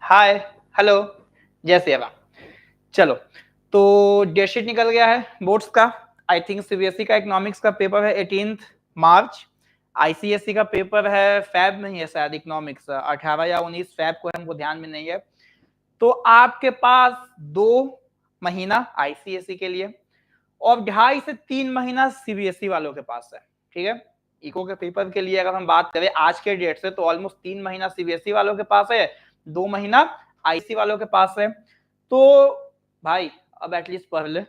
हाय, hello, जय सिया राम। चलो, तो डेट शीट निकल गया है बोर्ड्स का। आई थिंक सीबीएसई का इकोनॉमिक्स का पेपर है 18 मार्च। आईसीएसई का पेपर है फैब में ही है शायद, इकोनॉमिक्स 18 या 19 फैब को है, हमको ध्यान में नहीं है। तो आपके पास 2 महीना आईसीएसई के लिए और 2.5 से 3 महीना सीबीएसई वालों के पास है। ठीक है, इको के पेपर के लिए अगर हम बात करें आज के डेट से तो ऑलमोस्ट 3 महीना सीबीएसई वालों के पास है, 2 महीना आईसी वालों के पास है। तो भाई अब एटलीस्ट पढ़ ले।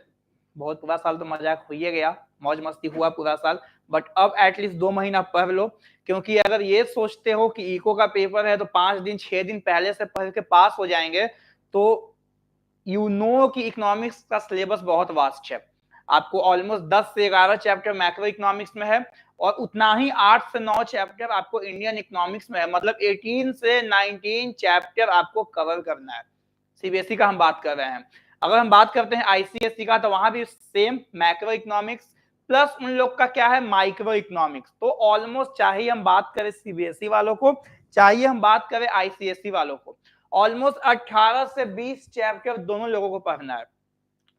बहुत पूरा साल तो मजाक हो ही गया, मौज मस्ती हुआ पूरा साल, बट अब एटलीस्ट 2 महीना पढ़ लो। क्योंकि अगर ये सोचते हो कि इको का पेपर है तो 5 दिन 6 दिन पहले से पढ़ के पास हो जाएंगे, तो यू नो कि इकोनॉमिक्स का सिलेबस बहुत वास्ट है। आपको ऑलमोस्ट 10 से 11 चैप्टर मैक्रो इकोनॉमिक्स में है और उतना ही 8 से 9 चैप्टर आपको इंडियन इकोनॉमिक्स में है। मतलब 18 से 19 चैप्टर आपको कवर करना है। सीबीएसई का हम बात कर रहे हैं। अगर हम बात करते हैं आईसीएसई का तो वहां भी सेम मैक्रो इकोनॉमिक्स प्लस उन लोग का क्या है माइक्रो इकोनॉमिक्स। तो ऑलमोस्ट चाहे हम बात करें सीबीएसई वालों को, चाहिए हम बात करें आईसीएसई वालों को, ऑलमोस्ट 18 से 20 चैप्टर दोनों लोगों को पढ़ना है।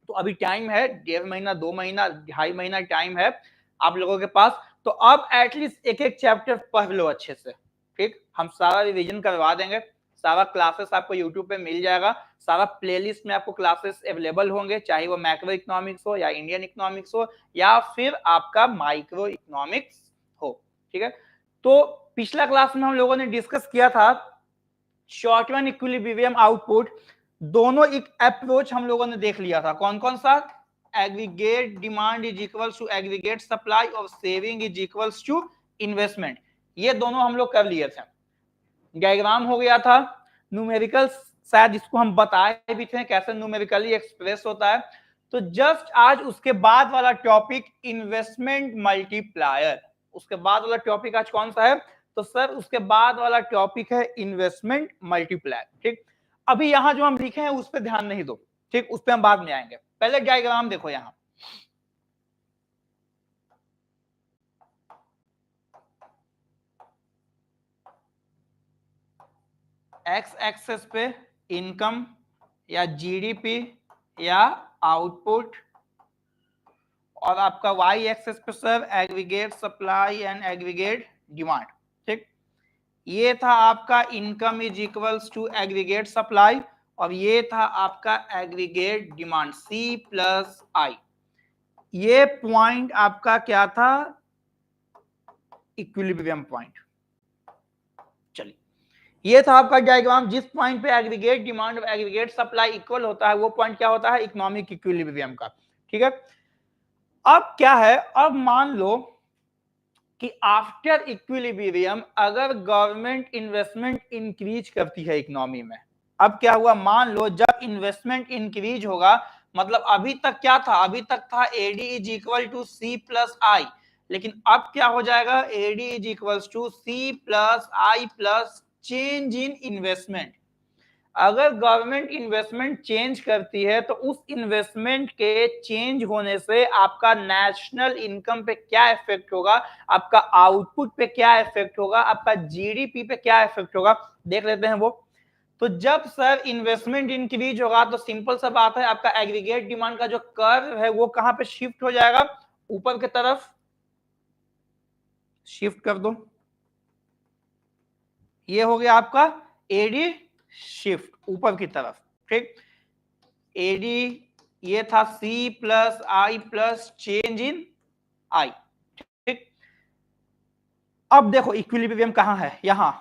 तो अभी टाइम है, 1.5 महीना 2 महीना 2.5 महीना टाइम है आप लोगों के पास। तो अब एटलीस्ट एक एक चैप्टर पढ़ लो अच्छे से। ठीक, हम सारा रिवीजन करवा देंगे, सारा क्लासेस आपको यूट्यूब पे मिल जाएगा, सारा प्लेलिस्ट में आपको क्लासेस अवेलेबल होंगे, चाहे वो मैक्रो इकोनॉमिक्स हो या इंडियन इकोनॉमिक्स हो या फिर आपका माइक्रो इकोनॉमिक्स हो। ठीक है, तो पिछला क्लास में हम लोगों ने डिस्कस किया था शॉर्ट रन इक्विलिब्रियम आउटपुट। दोनों एक अप्रोच हम लोगों ने देख लिया था, कौन कौन सा? Aggregate demand is equals to aggregate supply और saving is equals to investment. ये दोनों हम लोग कर लिए थे। डायग्राम हो गया था, न्यूमेरिकल शायद इसको हम बताए भी थे कैसे न्यूमेरिकली एक्सप्रेस होता है। तो जस्ट आज उसके बाद वाला टॉपिक इन्वेस्टमेंट मल्टीप्लायर। उसके बाद वाला टॉपिक आज कौन सा है? तो सर उसके बाद वाला टॉपिक है इन्वेस्टमेंट मल्टीप्लायर। ठीक, अभी यहां जो हम लिखे हैं उस पर ध्यान नहीं दो, ठीक, उस पर हम बाद में आएंगे। पहले डायग्राम देखो यहां। एक्स एक्सेस पे इनकम या जीडीपी या आउटपुट और आपका वाई एक्सेस पे sir aggregate supply and aggregate demand. ठीक, ये था आपका income is equals to aggregate supply और ये था आपका aggregate demand C plus I. ये पॉइंट आपका क्या था? Equilibrium point. चलिए, ये था आपका डायग्राम। जिस पॉइंट पे एग्रीगेट डिमांड और एग्रीगेट सप्लाई इक्वल होता है वो पॉइंट क्या होता है? इकोनॉमिक इक्विलिब्रियम का। ठीक है, अब क्या है, अब मान लो कि आफ्टर इक्विलिब्रियम अगर गवर्नमेंट इन्वेस्टमेंट इंक्रीज करती है इकोनॉमी में। अब क्या हुआ, मान लो जब इन्वेस्टमेंट इंक्रीज होगा, मतलब अभी तक क्या था? अभी तक था AD is equal to C plus I, लेकिन अब क्या हो जाएगा? AD is equal to C plus I plus change in investment. अगर गवर्नमेंट इन्वेस्टमेंट चेंज करती है तो उस इन्वेस्टमेंट के चेंज होने से आपका नेशनल इनकम पे क्या इफेक्ट होगा, आपका आउटपुट पे क्या इफेक्ट होगा, आपका जीडीपी पे क्या इफेक्ट होगा, देख लेते हैं वो। तो जब सर इन्वेस्टमेंट इंक्रीज होगा तो सिंपल सा बात है, आपका एग्रीगेट डिमांड का जो कर्व है वो कहां पे शिफ्ट हो जाएगा? ऊपर की तरफ शिफ्ट कर दो। ये हो गया आपका एडी शिफ्ट ऊपर की तरफ। ठीक, एडी ये था C plus I plus change in I. ठीक, अब देखो इक्विलिब्रियम कहां है? यहां।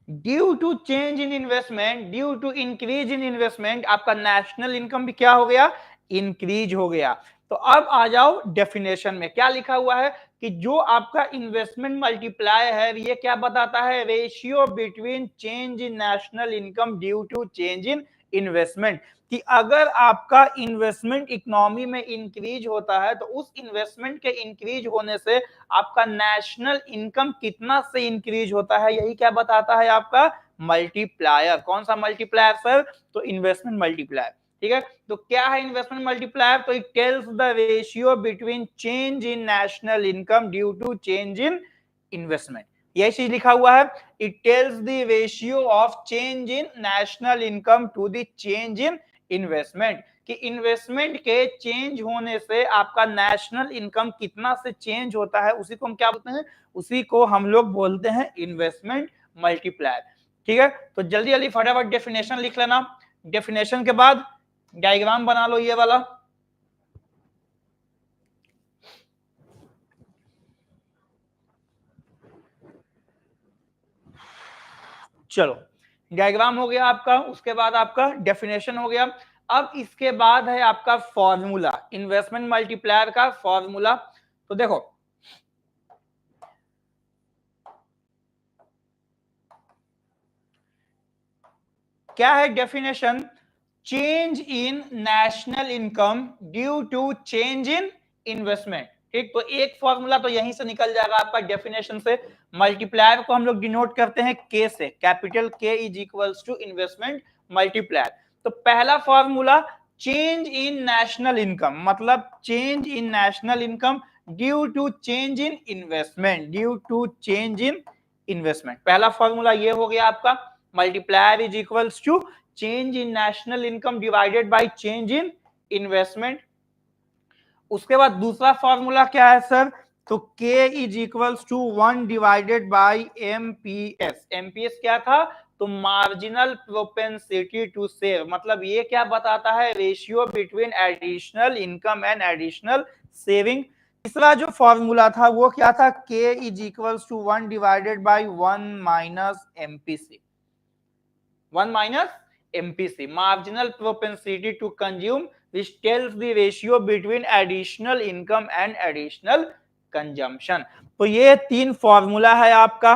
Due to change in investment, due to increase in investment, आपका नेशनल इनकम भी क्या हो गया? इंक्रीज हो गया। तो अब आ जाओ डेफिनेशन में, क्या लिखा हुआ है कि जो आपका इन्वेस्टमेंट मल्टीप्लाई है ये क्या बताता है? Ratio between change in national income due to change in investment. कि अगर आपका इन्वेस्टमेंट इकोनॉमी में इंक्रीज होता है तो उस इन्वेस्टमेंट के इंक्रीज होने से आपका नेशनल इनकम कितना से इंक्रीज होता है, यही क्या बताता है? आपका मल्टीप्लायर। कौन सा मल्टीप्लायर सर? तो इन्वेस्टमेंट मल्टीप्लायर। ठीक है, तो क्या है इन्वेस्टमेंट मल्टीप्लायर? तो it tells the ratio between change in national income due to change in investment. यही चीज लिखा हुआ है, it tells the ratio of change in national income to the change in investment, कि इन्वेस्टमेंट के change होने से आपका नेशनल इनकम कितना से चेंज होता है, उसी को हम क्या बोलते हैं? उसी को हम लोग बोलते हैं इन्वेस्टमेंट मल्टीप्लायर। ठीक है, तो जल्दी जल्दी फटाफट डेफिनेशन लिख लेना, डेफिनेशन के बाद डायग्राम बना लो ये वाला। चलो, डायग्राम हो गया आपका, उसके बाद आपका डेफिनेशन हो गया। अब इसके बाद है आपका फॉर्मूला, इन्वेस्टमेंट मल्टीप्लायर का फॉर्मूला। तो देखो, क्या है definition? Change in national income due to change in investment. ठीक, तो एक फॉर्मूला तो यहीं से निकल जाएगा आपका डेफिनेशन से। मल्टीप्लायर को हम लोग डिनोट करते हैं के से, capital K is equals to investment multiplier. तो पहला formula change in national income, मतलब change in national income due to change in investment, due to change in investment. पहला फॉर्मूला ये हो गया आपका, multiplier is equals to change in national income divided by change in investment. उसके बाद दूसरा formula क्या है सर? तो K is equals to 1 divided by MPS। MPS क्या था? तो मार्जिनल प्रोपेंसिटी टू सेव, मतलब ये क्या बताता है? Ratio between additional income and additional saving. तीसरा जो फॉर्मूला था वो क्या था? K is equals to 1 divided by 1 minus MPC, 1 minus MPC, marginal propensity to consume, which tells the ratio between additional income and additional consumption। तो ये तीन formula है आपका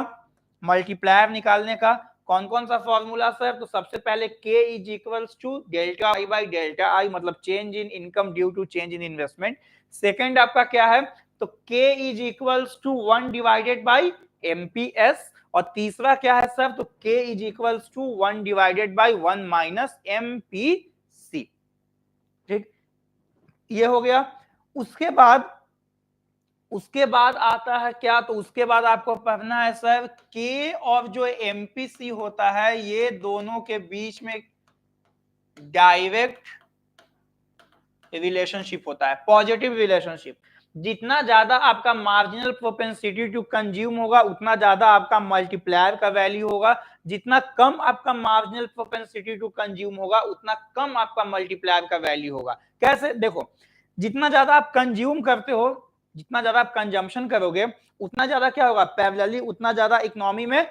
मल्टीप्लायर निकालने का। कौन कौन सा फॉर्मूला सर? तो सबसे पहले K is equals to delta I by delta I, मतलब change in income due to change in investment. Second आपका क्या है? तो K is equals to 1 divided by MPS। और तीसरा क्या है सर? तो K is equals to 1 divided by 1 minus MPC। ठीक, ये हो गया। उसके बाद आता है क्या? तो उसके बाद आपको पढ़ना है सर K और जो MPC होता है, ये दोनों के बीच में डायरेक्ट रिलेशनशिप होता है, पॉजिटिव रिलेशनशिप। जितना ज्यादा आपका मार्जिनल प्रोपेंसिटी टू कंज्यूम होगा, उतना ज्यादा आपका मल्टीप्लायर का वैल्यू होगा। जितना कम आपका मार्जिनल प्रोपेंसिटी टू कंज्यूम होगा, उतना कम आपका मल्टीप्लायर का वैल्यू होगा। कैसे? देखो, जितना ज्यादा आप कंज्यूम करते हो, जितना ज्यादा आप कंजम्पशन करोगे, उतना ज्यादा क्या होगा? पैरेलली उतना ज्यादा इकोनॉमी में,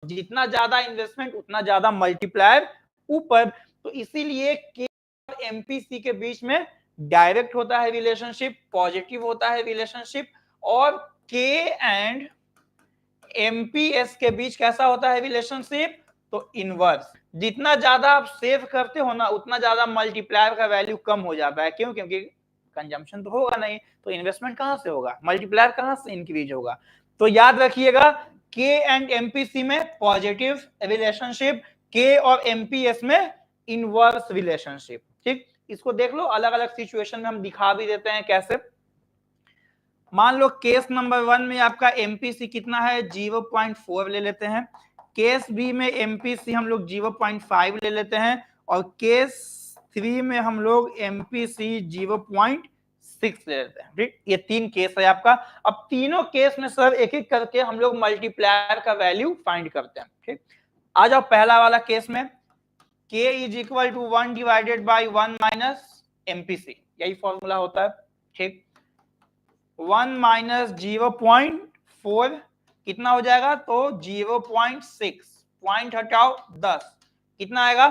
जितना ज्यादा इन्वेस्टमेंट उतना ज्यादा मल्टीप्लायर ऊपर। तो इसीलिए के और एमपीसी के बीच में डायरेक्ट होता है रिलेशनशिप, पॉजिटिव होता है रिलेशनशिप। और के एंड एमपीएस के बीच कैसा होता है रिलेशनशिप? तो इनवर्स। जितना ज्यादा आप सेव करते हो ना, उतना ज्यादा मल्टीप्लायर का वैल्यू कम हो जाता है। क्यों? क्योंकि कंजम्पशन तो होगा नहीं, तो इन्वेस्टमेंट कहां से होगा? मल्टीप्लायर कहां से इंक्रीज होगा? तो याद रखिएगा, के एंड एमपीसी में पॉजिटिव रिलेशनशिप, के और एमपीएस में इनवर्स रिलेशनशिप। ठीक, इसको देख लो, अलग अलग सिचुएशन में हम दिखा भी देते हैं कैसे। मान लो केस नंबर 1 में आपका एमपीसी कितना है? 0.4 ले लेते हैं। केस बी में एमपीसी हम लोग 0.5 ले लेते हैं। और केस 3 में हम लोग एमपीसी 0.6 ले लेते हैं। ठीक, ये तीन केस है आपका। अब तीनों केस में सर एक एक करके हम लोग मल्टीप्लायर का वैल्यू फाइंड करते हैं। ठीक, आ जाओ पहला वाला केस में। k is equal to 1 divided by 1 minus MPC, यही फॉर्मूला होता है। ठीक, 1 माइनस 0.4 कितना हो जाएगा? तो 0.6, पॉइंट हटाओ 10, कितना आएगा?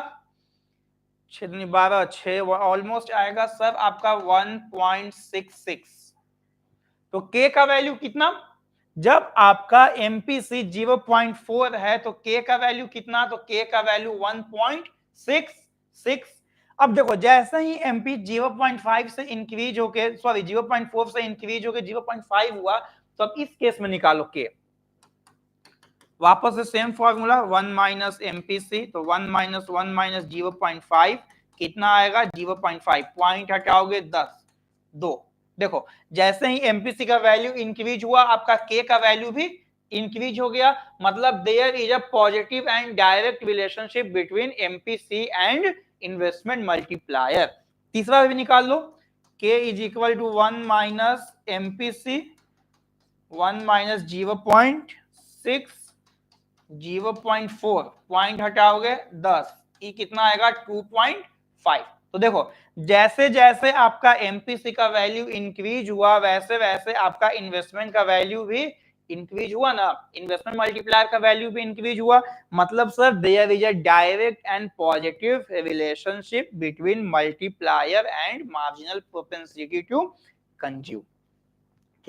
12, 6, ऑलमोस्ट आएगा सर आपका 1.66। तो k का वैल्यू कितना? जब आपका एमपीसी 0.4 है तो k का वैल्यू कितना? तो k का वैल्यू 1.66। अब देखो, जैसे ही एमपी 0.5 से इंक्रीज होके, सॉरी 0.4 से इंक्रीज होके 0.5 हुआ, तो अब इस केस में निकालो k। वापस से सेम फॉर्मूला 1 माइनस एमपीसी, तो 1 माइनस 1 माइनस 0.5 कितना आएगा 0.5, पॉइंट हटाओगे 10 2। देखो जैसे ही एमपीसी का वैल्यू इंक्रीज हुआ आपका के का वैल्यू भी इंक्रीज हो गया, मतलब there is a positive and direct relationship between MPC and investment multiplier. तीसरा भी निकाल लो, K is equal to 1 minus MPC 1 minus 0.6 0.4, point हटाओगे 10, ई कितना आएगा 2.5। तो देखो जैसे जैसे आपका एमपीसी का वैल्यू इंक्रीज हुआ वैसे वैसे आपका इन्वेस्टमेंट का वैल्यू भी इंक्रीज हुआ ना, इन्वेस्टमेंट मल्टीप्लायर का वैल्यू भी इंक्रीज हुआ, मतलब sir there is a direct and positive relationship between multiplier and marginal propensity to consume.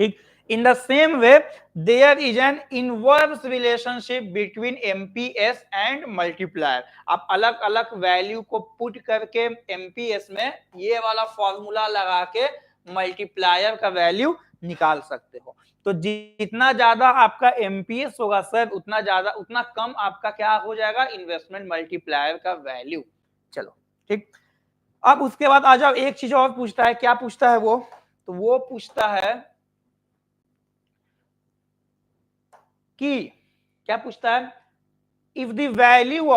ठीक, in the same way there is an inverse relationship between MPS and multiplier। आप अलग अलग value को put करके MPS में ये वाला formula लगा के मल्टीप्लायर का वैल्यू निकाल सकते हो। तो जितना ज्यादा आपका MPS होगा सर उतना ज्यादा उतना कम आपका क्या हो जाएगा इन्वेस्टमेंट मल्टीप्लायर का वैल्यू। चलो ठीक, अब उसके बाद आ जाओ, एक चीज और पूछता है, क्या पूछता है वो, तो वो पूछता है कि क्या पूछता है, if the value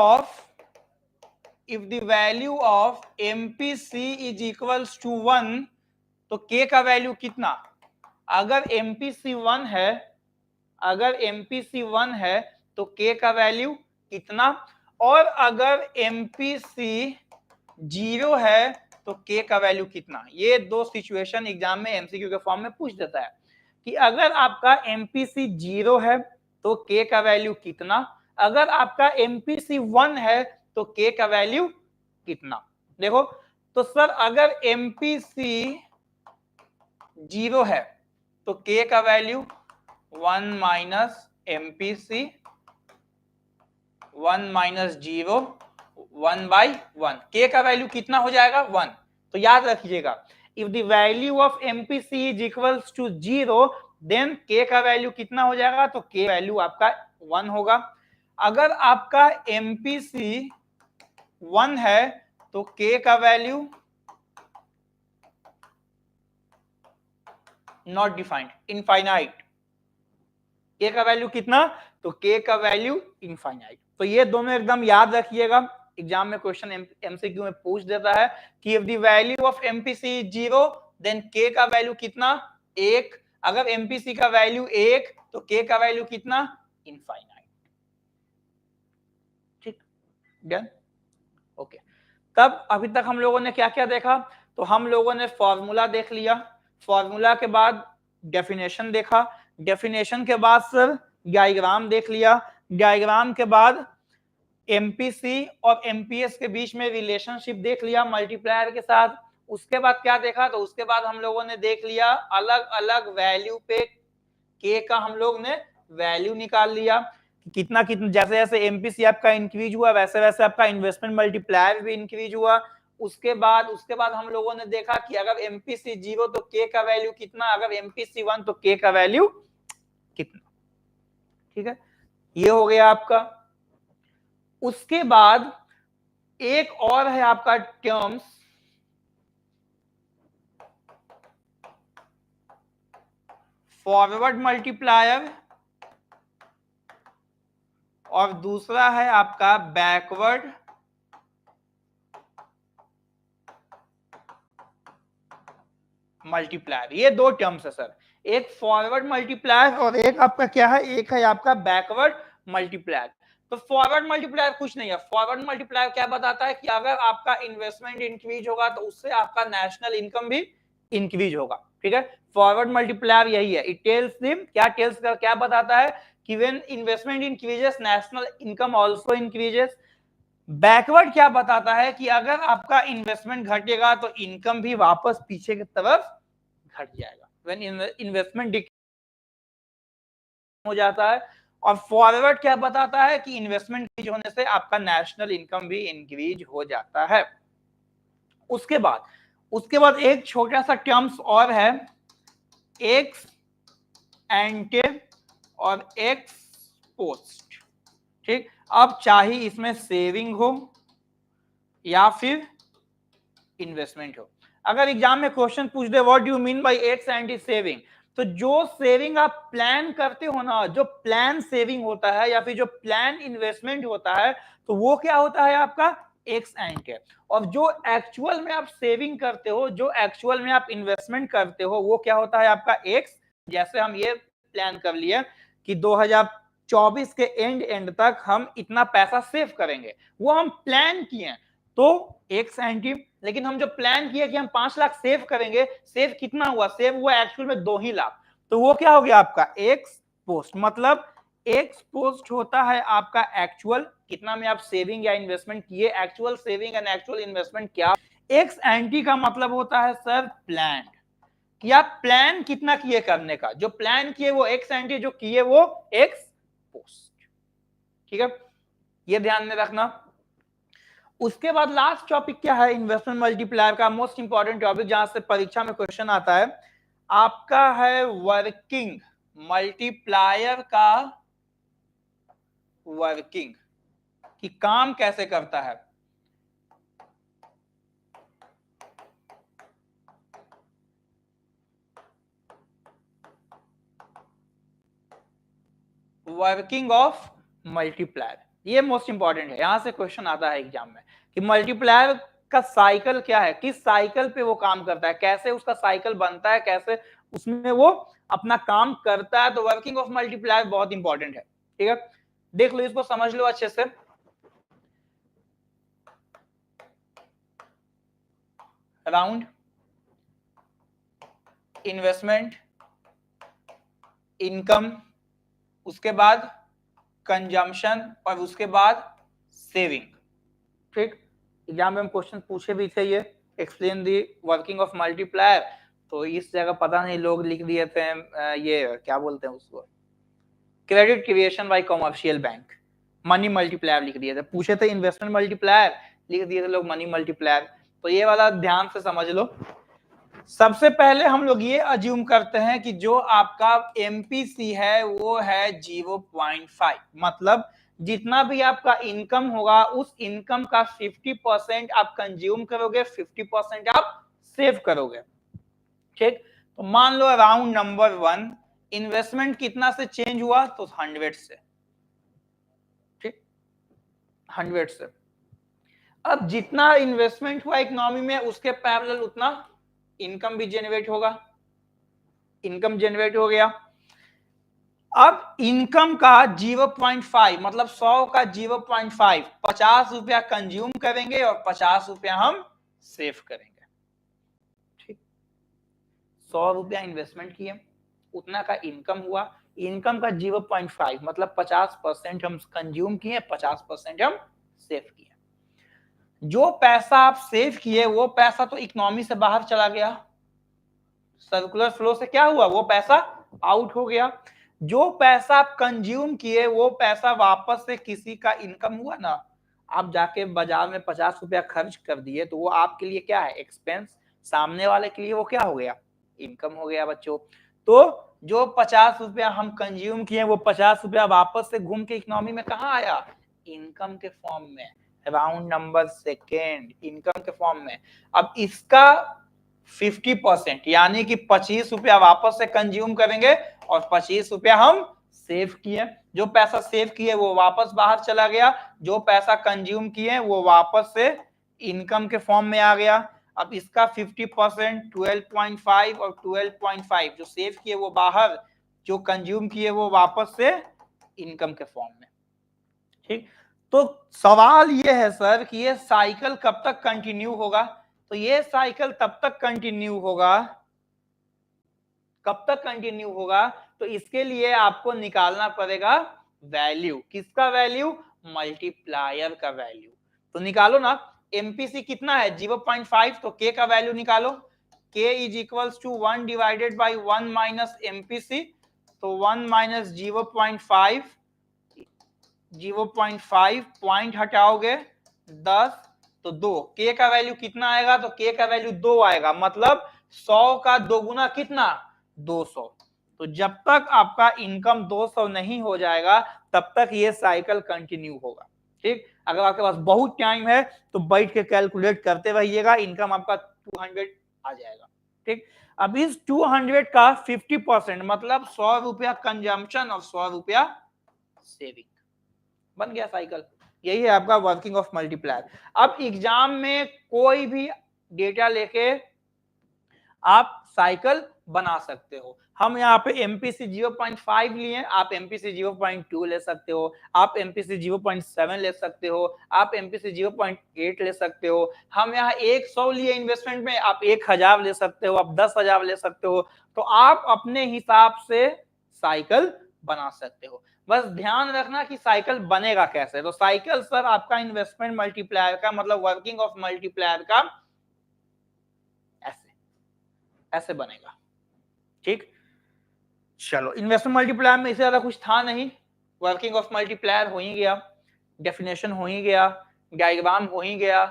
of MPC is equals to 1 तो K का वैल्यू कितना, अगर MPC 1 है, अगर MPC 1 है तो K का वैल्यू कितना, और अगर MPC 0 है तो K का वैल्यू कितना। ये दो सिचुएशन एग्जाम में MCQ के फॉर्म में पूछ देता है कि अगर आपका MPC 0 है तो K का वैल्यू कितना, अगर आपका MPC 1 है तो K का वैल्यू कितना। देखो तो सर अगर MPC 0 है तो K का value 1 minus MPC 1 minus 0 1 by 1, K का वैल्यू कितना हो जाएगा 1। तो याद रखिएगा if the value of MPC is equals to 0 then K का वैल्यू कितना हो जाएगा, तो K वैल्यू आपका 1 होगा। अगर आपका MPC 1 है तो K का value not defined infinite, K का वैल्यू कितना, तो K का वैल्यू इनफाइनाइट। तो ये दोनों एकदम याद रखिएगा, एग्जाम में क्वेश्चन एमसीक्यू में पूछ देता है कि if the value of MPC is 0 then K का वैल्यू कितना 1, अगर MPC का वैल्यू 1 तो K का वैल्यू कितना इनफाइनाइट। ठीक, डन, ओके। तब अभी तक हम लोगों ने क्या क्या देखा, तो हम लोगों ने फॉर्मूला देख लिया, फॉर्मूला के बाद डेफिनेशन देखा, डेफिनेशन के बाद सर डायग्राम देख लिया, डायग्राम के बाद एमपीसी और एमपीएस के बीच में रिलेशनशिप देख लिया मल्टीप्लायर के साथ। उसके बाद क्या देखा, तो उसके बाद हम लोगों ने देख लिया अलग अलग वैल्यू पे के का हम लोग ने वैल्यू निकाल लिया, कितना कितना जैसे जैसे एमपीसी आपका इंक्रीज हुआ वैसे वैसे आपका इन्वेस्टमेंट मल्टीप्लायर भी इंक्रीज हुआ। उसके बाद हम लोगों ने देखा कि अगर एमपीसी 0 तो के का वैल्यू कितना, अगर एमपीसी 1 तो के का वैल्यू कितना। ठीक है, ये हो गया आपका। उसके बाद एक और है आपका टर्म्स, फॉरवर्ड मल्टीप्लायर और दूसरा है आपका बैकवर्ड मल्टीप्लायर। ये दो टर्म्स है सर, एक फॉरवर्ड मल्टीप्लायर और एक आपका क्या है, एक है आपका बैकवर्ड मल्टीप्लायर। तो फॉरवर्ड मल्टीप्लायर कुछ नहीं है, फॉरवर्ड मल्टीप्लायर क्या बताता है कि अगर आपका इन्वेस्टमेंट इंक्रीज होगा तो उससे आपका नेशनल इनकम भी इंक्रीज होगा। ठीक है, फॉरवर्ड मल्टीप्लायर यही है, इट टेल्स देम क्या बताता है कि when investment increases national income also increases. Backward क्या बताता है कि अगर आपका इन्वेस्टमेंट घटेगा तो इनकम भी वापस पीछे की तरफ घट जाएगा, व्हेन इन्वेस्टमेंट हो जाता है। और फॉरवर्ड क्या बताता है कि इन्वेस्टमेंट इंक्रीज होने से आपका नेशनल इनकम भी इंक्रीज हो जाता है। उसके बाद एक छोटा सा टर्म्स और है, एक्स एंटे और एक्स पोस्ट। ठीक, अब चाहे इसमें सेविंग हो या फिर इन्वेस्टमेंट हो। अगर एग्जाम में क्वेश्चन पूछ दे what do you mean by ex ante saving, तो जो सेविंग आप प्लान करते हो ना, जो प्लान सेविंग होता है या फिर जो प्लान इन्वेस्टमेंट होता है, तो वो क्या होता है आपका एक्स एंटी। और जो एक्चुअल में आप सेविंग करते हो, जो एक्चुअल में आप इन्वेस्टमेंट करते हो, वो क्या होता है आपका एक्स। जैसे हम ये प्लान कर लिए कि 2024 के एंड तक हम इतना पैसा सेव करेंगे, वो हम प्लान किए तो एक्स एंटी। लेकिन हम जो प्लान किया कि हम 5 लाख सेव करेंगे, सेव कितना हुआ, सेव हुआ एक्चुअल में 2 ही लाख, तो वो क्या हो गया आपका एक्स पोस्ट। मतलब एक्स पोस्ट होता है आपका एक्चुअल कितना में आप सेविंग या इन्वेस्टमेंट किए, actual saving and actual investment क्या। एक्स एंटी का मतलब होता है सर प्लान, कि आप प्लान कितना किए करने का, जो प्लान किए वो एक्स एंटी, जो किए वो एक्स पोस्ट। ठीक है, ये ध्यान में रखना। उसके बाद लास्ट टॉपिक क्या है इन्वेस्टमेंट मल्टीप्लायर का, मोस्ट इंपॉर्टेंट टॉपिक जहां से परीक्षा में क्वेश्चन आता है आपका है वर्किंग मल्टीप्लायर का। वर्किंग कि काम कैसे करता है। वर्किंग ऑफ मल्टीप्लायर, ये मोस्ट इंपॉर्टेंट है, यहां से क्वेश्चन आता है एग्जाम में कि मल्टीप्लायर का साइकिल क्या है, किस साइकिल पे वो काम करता है, कैसे उसका साइकिल बनता है, कैसे उसमें वो अपना काम करता है। तो वर्किंग ऑफ मल्टीप्लायर बहुत इंपॉर्टेंट है। ठीक है, देख लो, इसको समझ लो अच्छे से। अराउंड इन्वेस्टमेंट, इनकम, उसके बाद कंजम्पशन और उसके बाद सेविंग। ठीक, एग्जाम में हम क्वेश्चन पूछे भी थे, ये explain the working of multiplier, तो इस जगह पता नहीं लोग लिख दिए थे ये क्या बोलते हैं उसको, credit creation bye commercial bank, money multiplier लिख दिए थे। पूछे थे इन्वेस्टमेंट मल्टीप्लायर, लिख दिए थे लोग मनी मल्टीप्लायर। तो ये वाला ध्यान से समझ लो। सबसे पहले हम लोग ये अज्यूम करते हैं कि जो आपका एमपीसी है वो है 0.5, मतलब जितना भी आपका इनकम होगा उस इनकम का 50% आप कंज्यूम करोगे, 50% आप सेव करोगे। ठीक, तो मान लो अराउंड नंबर 1 इन्वेस्टमेंट कितना से चेंज हुआ, तो 100 से। ठीक, 100 से। अब जितना इन्वेस्टमेंट हुआ इकोनॉमी में उसके पैरेलल उतना इनकम भी जनरेट होगा, इनकम जनरेट हो गया। अब इनकम का 0.5 मतलब 100 का 0.5, 50 रुपया कंज्यूम करेंगे और 50 रुपया हम सेव करेंगे। ठीक, 100 रुपया इन्वेस्टमेंट किए, उतना का इनकम हुआ, इनकम का 0.5 मतलब 50% हम कंज्यूम किए, 50% हम सेव किए। जो पैसा आप सेव किए वो पैसा तो इकोनॉमी से बाहर चला गया, सर्कुलर फ्लो से क्या हुआ, वो पैसा आउट हो गया। जो पैसा आप कंज्यूम किए वो पैसा वापस से किसी का इनकम हुआ ना, आप जाके बाजार में 50 रुपया खर्च कर दिए तो वो आपके लिए क्या है एक्सपेंस, सामने वाले के लिए वो क्या हो गया इनकम हो गया बच्चों। तो जो 50 रुपया हम कंज्यूम किए वो 50 रुपया वापस से घूम के इकोनॉमी में कहाँ आया, इनकम के फॉर्म में, राउंड नंबर सेकेंड इनकम के फॉर्म में। अब इसका 50% यानी कि 25 रुपया वापस से कंज्यूम करेंगे और 25 रुपया हम सेव किए। जो पैसा सेव किए वो वापस बाहर चला गया, जो पैसा कंज्यूम किए वो वापस से इनकम के फॉर्म में आ गया। अब इसका 50% 12.5 और 12.5 जो सेव किए वो बाहर, जो कंज्यूम किए वो वापस से इनकम के फॉर्म में। ठीक, तो सवाल ये है सर कि ये साइकिल कब तक कंटिन्यू होगा, तो ये साइकिल तब तक कंटिन्यू होगा, कब तक कंटिन्यू होगा, तो इसके लिए आपको निकालना पड़ेगा वैल्यू, किसका वैल्यू, मल्टीप्लायर का वैल्यू। तो निकालो ना, एमपीसी कितना है 0.5, तो के का वैल्यू निकालो, K is equals to 1 divided by 1 minus MPC, तो 1 माइनस 0.5, 0.5 पॉइंट हटाओगे 10 तो 2, के का वैल्यू कितना आएगा, तो के का वैल्यू 2 आएगा, मतलब 100 का 2 गुना कितना 200, तो जब तक आपका इनकम 200 नहीं हो जाएगा तब तक ये साइकिल कंटिन्यू होगा। ठीक, अगर आपके पास बहुत टाइम है तो बैठ के कैलकुलेट करते रहिएगा, इनकम आपका 200 आ जाएगा। ठीक, अब इस 200 का 50% मतलब 100 रुपया कंजम्पशन और 100 रुपया सेविंग, बन गया साइकिल। यही है आपका वर्किंग ऑफ मल्टीप्लायर। अब एग्जाम में कोई भी डेटा लेके आप साइकिल बना सकते हो। हम यहाँ पे MPC 0.5 लिए, आप MPC 0.2 ले सकते हो, आप MPC 0.7 ले सकते हो, आप MPC 0.8 ले सकते हो। हम यहाँ 100 लिए इन्वेस्टमेंट में, आप 1000 ले सकते हो, आप 10,000 ले सकते हो। तो आप अपने हिसाब से साइकिल बना सकते हो। बस ध्यान रखना कि साइकिल बनेगा कैसे। तो साइकिल सर आपका इन्वेस्टमेंट मल्टीप्लायर का मतलब वर्किंग ऑफ मल्टीप्लायर का ऐसे बनेगा। ठीक, चलो इन्वेस्टमेंट मल्टीप्लायर में इससे ज्यादा कुछ था नहीं। वर्किंग ऑफ मल्टीप्लायर हो ही गया, डेफिनेशन हो ही गया, डायग्राम हो ही गया।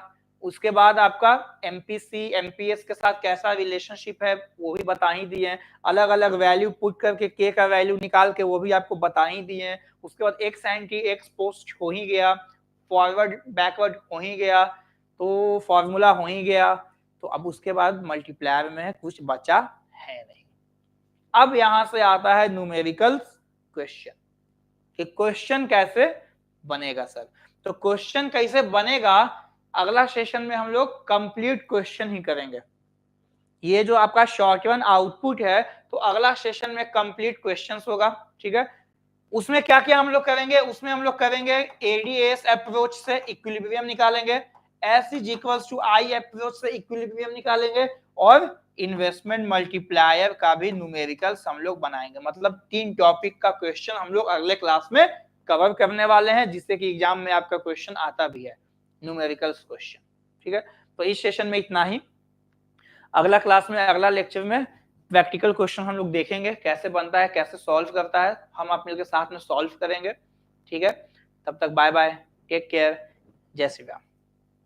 उसके बाद आपका एमपीसी एमपीएस के साथ कैसा रिलेशनशिप है वो भी बता ही दिए। अलग अलग वैल्यू पुट करके के का वैल्यू निकाल के वो भी आपको बता ही दिए। उसके बाद एक्स एंटी एक्स पोस्ट हो ही गया, फॉरवर्ड बैकवर्ड हो ही गया, तो फॉर्मूला हो ही गया। तो अब उसके बाद मल्टीप्लायर में कुछ बचा है नहीं। अब यहां से आता है न्यूमेरिकल क्वेश्चन कि क्वेश्चन कैसे बनेगा सर। तो क्वेश्चन कैसे बनेगा अगला सेशन में हम लोग कंप्लीट क्वेश्चन ही करेंगे। ये जो आपका शॉर्ट रन आउटपुट है तो अगला सेशन में कंप्लीट क्वेश्चंस होगा। ठीक है, उसमें क्या क्या हम लोग करेंगे, उसमें हम लोग करेंगे एडीएस अप्रोच से इक्विलिब्रियम निकालेंगे, S is equals to I approach से इक्विलिब्रियम निकालेंगे, और इन्वेस्टमेंट मल्टीप्लायर का भी न्यूमेरिकल्स हम लोग बनाएंगे। मतलब 3 टॉपिक का क्वेश्चन हम लोग अगले क्लास में कवर करने वाले हैं, जिससे कि एग्जाम में आपका क्वेश्चन आता भी है, न्यूमेरिकल्स क्वेश्चन। ठीक है, तो इस सेशन में इतना ही। अगला क्लास में, अगला लेक्चर में प्रैक्टिकल क्वेश्चन हम लोग देखेंगे कैसे बनता है, कैसे सॉल्व करता है, हम आप मिलकर साथ में सॉल्व करेंगे। ठीक है, तब तक बाय बाय, टेक केयर, जय श्री राम।